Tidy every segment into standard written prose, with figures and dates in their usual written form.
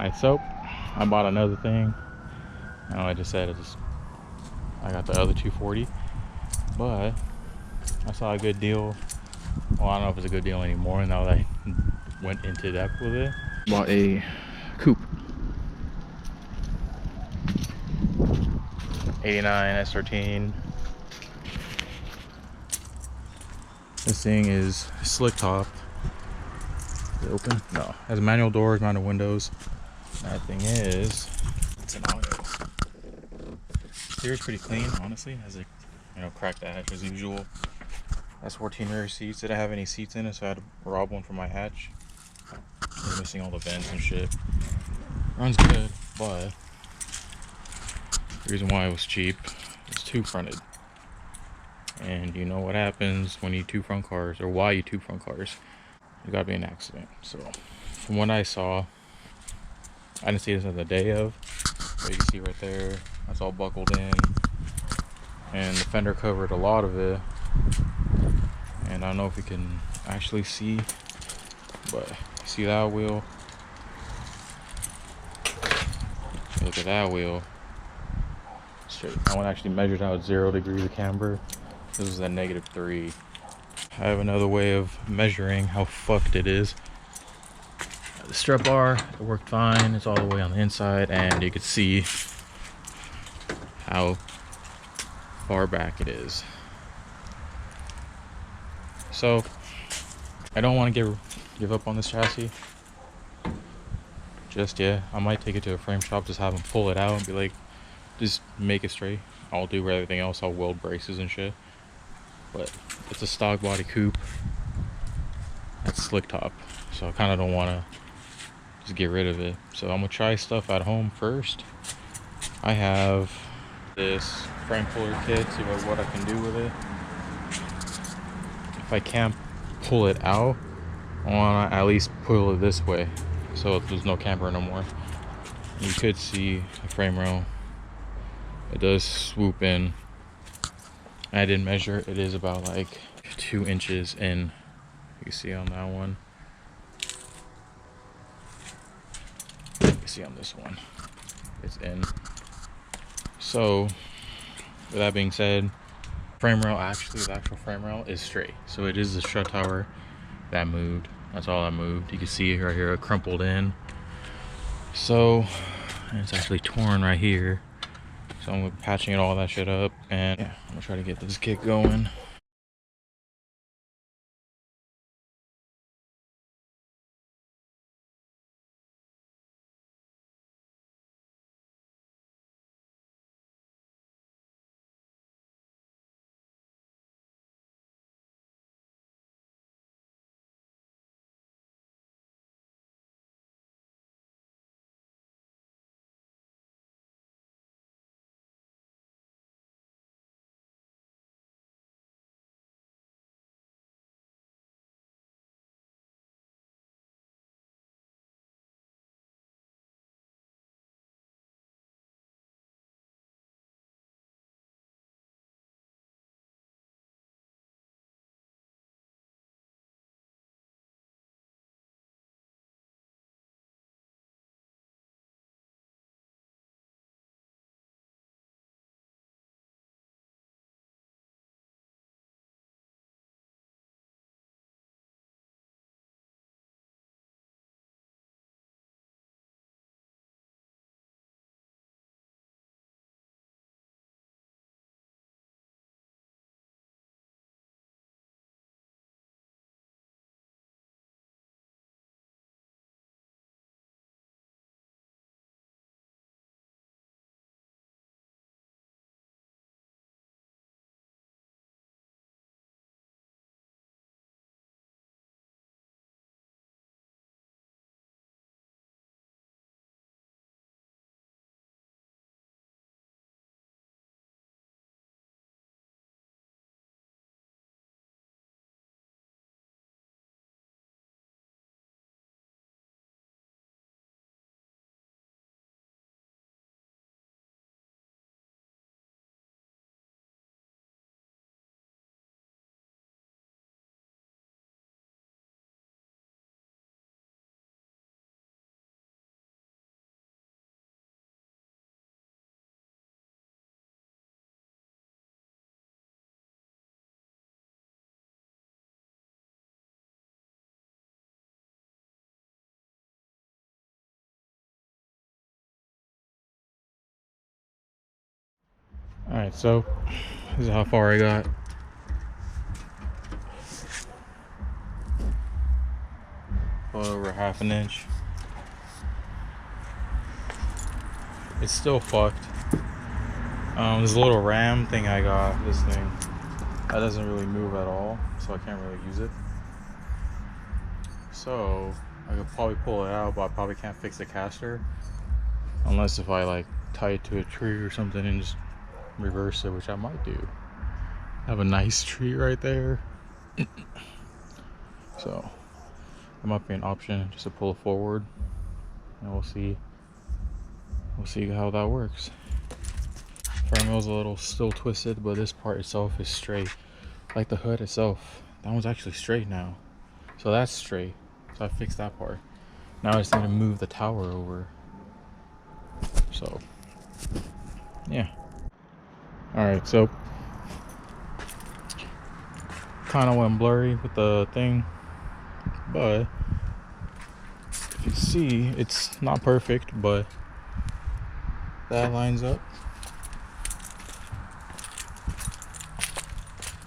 Alright, so I bought another thing. I know I just said I got the other 240, but I saw a good deal. Well, I don't know if it's a good deal anymore now that I went into depth with it. Bought a coupe. 89 S13. This thing is slick top. Is it open? No. Has manual doors, manual windows. That thing is, it's an auto. Exterior's pretty clean, honestly. Has a, cracked hatch as usual. S14 rear seats. Didn't have any seats in it, so I had to rob one from my hatch. They're missing all the vents and shit. Runs good, but the reason why it was cheap is two fronted. And you know what happens when you two front cars, or why you two front cars. You gotta be an accident. So from what I saw, I didn't see this on the day of, but you can see right there, that's all buckled in. And the fender covered a lot of it. And I don't know if you can actually see, but you see that wheel? Look at that wheel. Straight. That one actually measured out 0 degrees of camber. This is a -3. I have another way of measuring how fucked it is. The strut bar, it worked fine. It's all the way on the inside, and you can see how far back it is. So I don't want to give up on this chassis just yet. I might take it to a frame shop, just have them pull it out and be like, just make it straight. I'll do everything else. I'll weld braces and shit. But it's a stock body coupe. That's slick top, so I kind of don't want to just get rid of it. So I'm gonna try stuff at home first. I have this frame puller kit, see what I can do with it. If I can't pull it out, I want to at least pull it this way, so there's no camber no more. You could see the frame rail. It does swoop in. I didn't measure. It is about like 2 inches in. You can see on that one. You can see on this one. It's in. So, with that being said, frame rail, the actual frame rail is straight. So it is the strut tower that moved. That's all that moved. You can see right here, it crumpled in. So, and it's actually torn right here. So I'm patching all that shit up, and yeah, I'm gonna try to get this kit going. Alright, so this is how far I got. Well, over half an inch. It's still fucked. This little ram thing I got, this thing, that doesn't really move at all, so I can't really use it. So I could probably pull it out, but I probably can't fix the caster unless if I like tie it to a tree or something and just reverse it, which I might do. I have a nice tree right there. So it might be an option just to pull it forward, and we'll see how that works. Front wheel's a little still twisted, but this part itself is straight. Like the hood itself, that one's actually straight now. So that's straight. So I fixed that part. Now I just need to move the tower over. So yeah. Alright, so kind of went blurry with the thing, but if you see, it's not perfect, but that lines up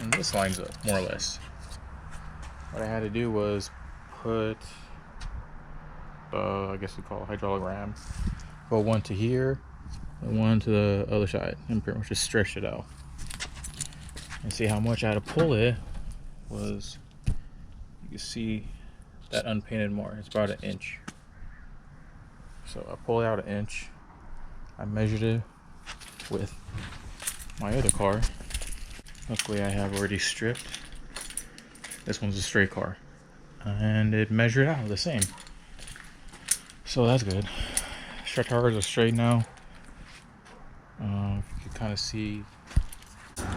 and this lines up more or less. What I had to do was put I guess we call it hydraulic ram, put one to here and one to the other side, and pretty much just stretch it out. And see how much I had to pull it was, you can see that unpainted mark, it's about 1 inch. So I pulled out 1 inch. I measured it with my other car. Luckily I have already stripped. This one's a straight car, and it measured out the same, so that's good. Strut towers are straight now. You can kind of see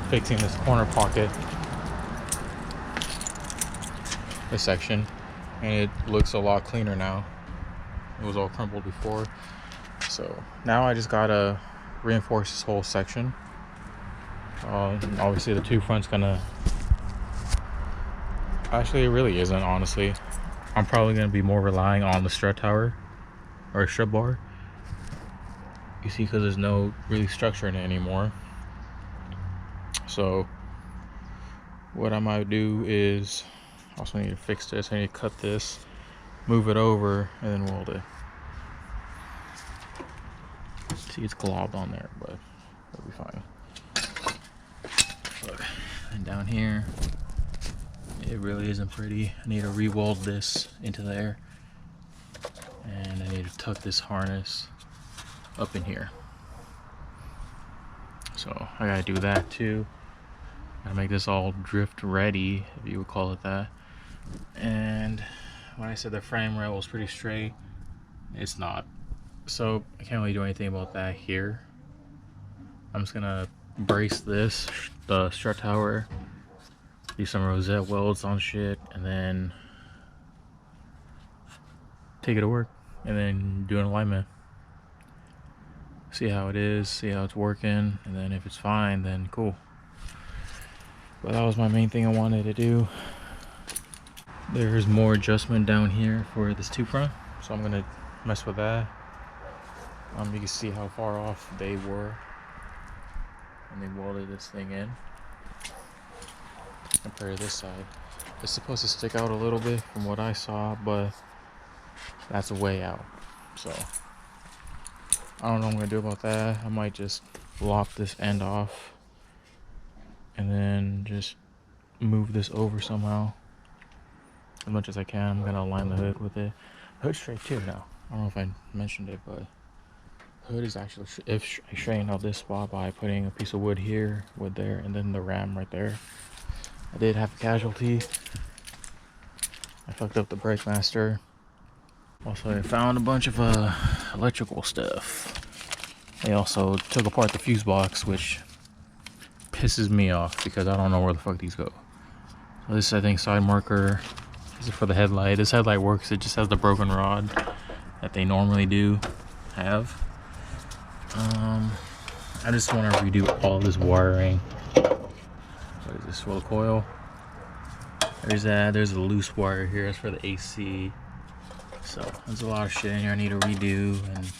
fixing this corner pocket, this section, and it looks a lot cleaner now. It was all crumpled before, so now I just gotta reinforce this whole section. Obviously the two fronts gonna, actually it really isn't, honestly. I'm probably gonna be more relying on the strut tower or strut bar, you see, because there's no really structure in it anymore. So what I might do is, also need to fix this, I need to cut this, move it over, and then weld it. See, it's globbed on there, but it'll be fine. And down here, it really isn't pretty. I need to re-weld this into there, and I need to tuck this harness up in here. So I gotta do that too. Gotta make this all drift ready, if you would call it that. And when I said the frame rail was pretty straight, it's not. So I can't really do anything about that here. I'm just gonna brace this, the strut tower, do some rosette welds on shit, and then take it to work, and then do an alignment. See how it is, see how it's working, and then if it's fine, then cool. But that was my main thing I wanted to do. There's more adjustment down here for this two front, so I'm gonna mess with that. You can see how far off they were when they welded this thing in compared to this side. It's supposed to stick out a little bit from what I saw, but that's way out. So I don't know what I'm gonna do about that. I might just lop this end off and then just move this over somehow as much as I can. I'm gonna align the hood with it. Hood's straight too now. I don't know if I mentioned it, but hood is actually, if I straighten out this spot by putting a piece of wood here, wood there, and then the ram right there. I did have a casualty. I fucked up the brake master. Also, I found a bunch of electrical stuff. They also took apart the fuse box, which pisses me off because I don't know where the fuck these go. So this, I think, side marker, this is for the headlight. This headlight works, it just has the broken rod that they normally do have. I just want to redo all this wiring. What is this, roll coil? There's that, there's a loose wire here, that's for the AC. So there's a lot of shit in here I need to redo and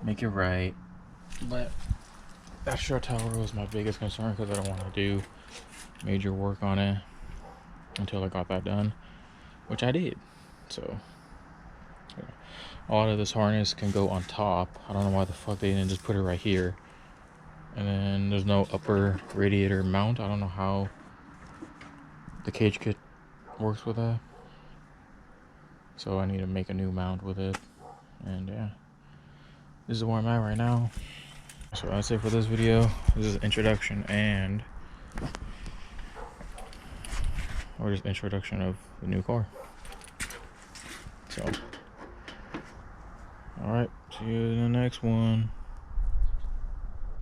make it right. But that short tower was my biggest concern because I don't want to do major work on it until I got that done, which I did. So yeah. A lot of this harness can go on top. I don't know why the fuck they didn't just put it right here. And then there's no upper radiator mount. I don't know how the cage kit works with that. So I need to make a new mount with it. And yeah, this is where I'm at right now. So that's it for this video. This is an introduction and or just introduction of the new car. So alright, see you in the next one.